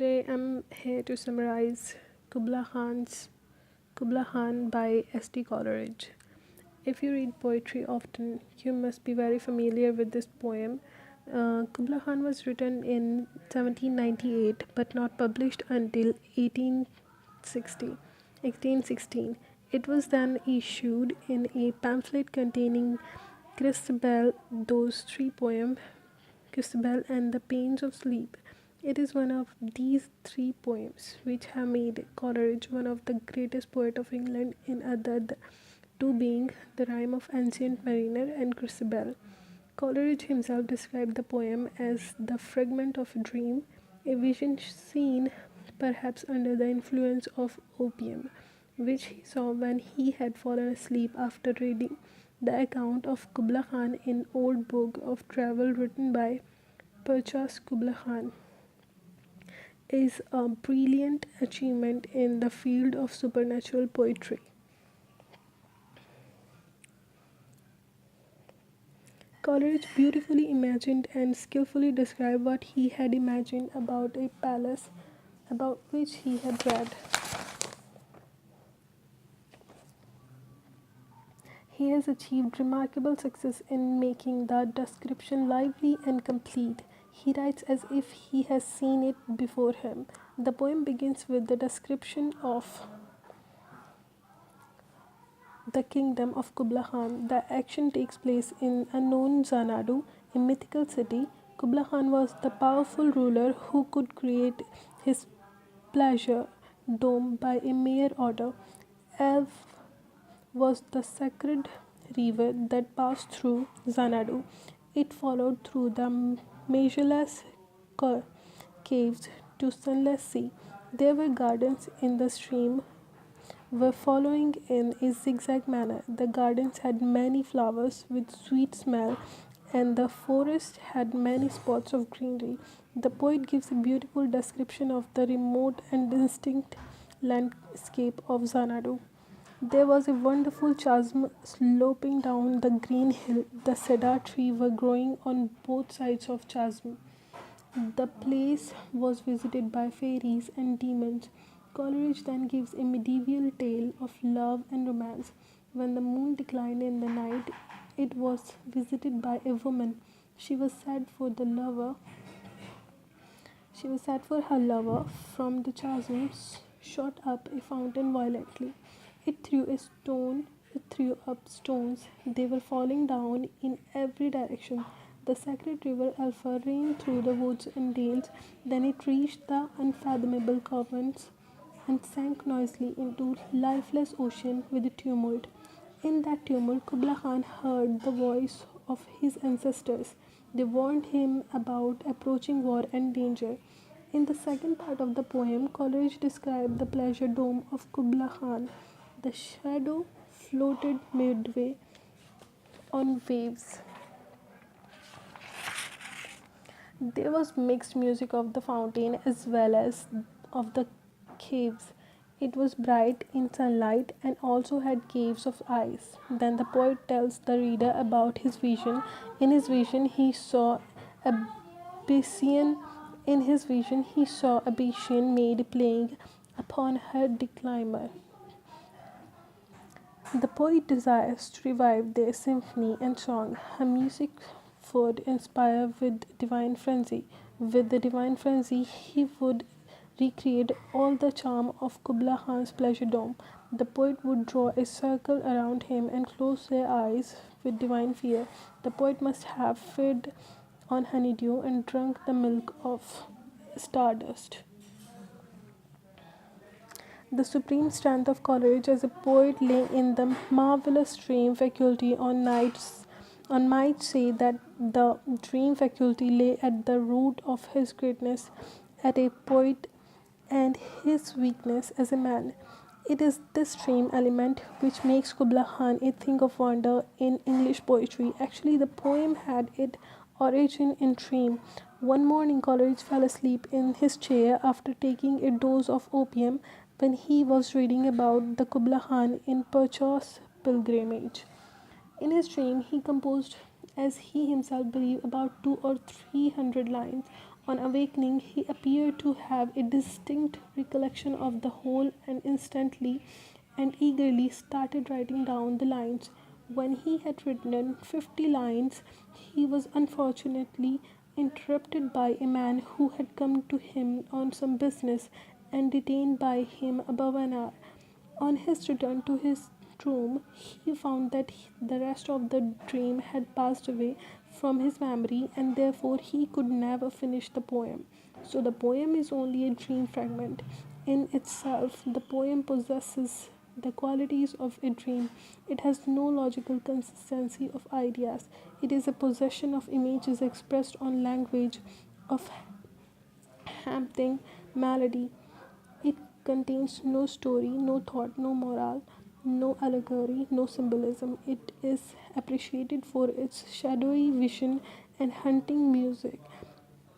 Today I'm here to summarize Kubla Khan by S.T. Coleridge. If you read poetry often, you must be very familiar with this poem. Kubla Khan was written in 1798 but not published until 1816. It was then issued in a pamphlet containing Christabel, those three poems, Christabel and the Pains of Sleep. It is one of these three poems which have made Coleridge one of the greatest poets of England, in other two being the Rime of Ancient Mariner and Christabel. Coleridge himself described the poem as the fragment of a dream, a vision seen perhaps under the influence of opium, which he saw when he had fallen asleep after reading the account of Kubla Khan in old book of travel written by Purchas Kubla Khan is a brilliant achievement in the field of supernatural poetry. Coleridge beautifully imagined and skillfully described what he had imagined about a palace about which he had read. He has achieved remarkable success in making the description lively and complete. He writes as if he has seen it before him. The poem begins with the description of the kingdom of Kubla Khan. The action takes place in unknown Xanadu, a mythical city. Kubla Khan was the powerful ruler who could create his pleasure dome by a mere order. Elf was the sacred river that passed through Xanadu. It followed through the measureless caves to sunless sea. There were gardens in the stream were following in a zigzag manner. The gardens had many flowers with sweet smell, and the forest had many spots of greenery. The poet gives a beautiful description of the remote and distinct landscape of Xanadu. There was a wonderful chasm sloping down the green hill. The cedar tree were growing on both sides of chasm. The place was visited by fairies and demons. Coleridge then gives a medieval tale of love and romance. When the moon declined in the night, it was visited by a woman. She was sad for the lover. She was sad for her lover. From the chasms shot up a fountain violently. It threw a stone. It threw up stones. They were falling down in every direction. The sacred river Alpha ran through the woods and dales. Then it reached the unfathomable caverns and sank noisily into lifeless ocean with a tumult. In that tumult, Kubla Khan heard the voice of his ancestors. They warned him about approaching war and danger. In the second part of the poem, Coleridge described the pleasure dome of Kubla Khan. The shadow floated midway on waves. There was mixed music of the fountain as well as of the caves. It was bright in sunlight and also had caves of ice. Then the poet tells the reader about his vision. In his vision, he saw a Bayesian. In his vision, he saw a Bayesian maid playing upon her declimer. The poet desires to revive their symphony and song. Her music would inspire with divine frenzy. With the divine frenzy, he would recreate all the charm of Kubla Khan's pleasure dome. The poet would draw a circle around him and close their eyes with divine fear. The poet must have fed on honeydew and drunk the milk of stardust. The supreme strength of Coleridge as a poet lay in the marvelous dream faculty. On might say that the dream faculty lay at the root of his greatness as a poet and his weakness as a man. It is this dream element which makes Kubla Khan a thing of wonder in English poetry. Actually, the poem had its origin in dream. One morning, Coleridge fell asleep in his chair after taking a dose of opium when he was reading about the Kubla Khan in Purchas pilgrimage. In his dream, he composed, as he himself believed, about 200 or 300 lines On awakening, he appeared to have a distinct recollection of the whole and instantly and eagerly started writing down the lines. When he had written 50 lines, he was unfortunately interrupted by a man who had come to him on some business and detained by him above an hour. On his return to his room, he found that the rest of the dream had passed away from his memory and therefore he could never finish the poem. So, the poem is only a dream fragment. In itself, the poem possesses the qualities of a dream. It has no logical consistency of ideas. It is a possession of images expressed on language of haunting melody. It contains no story, no thought, no moral, no allegory, no symbolism. It is appreciated for its shadowy vision and haunting music.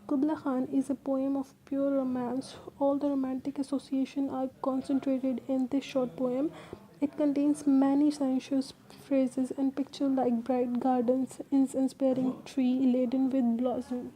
Kubla Khan is a poem of pure romance. All the romantic associations are concentrated in this short poem. It contains many sensuous phrases and pictures like bright gardens, inspiring tree laden with blossom.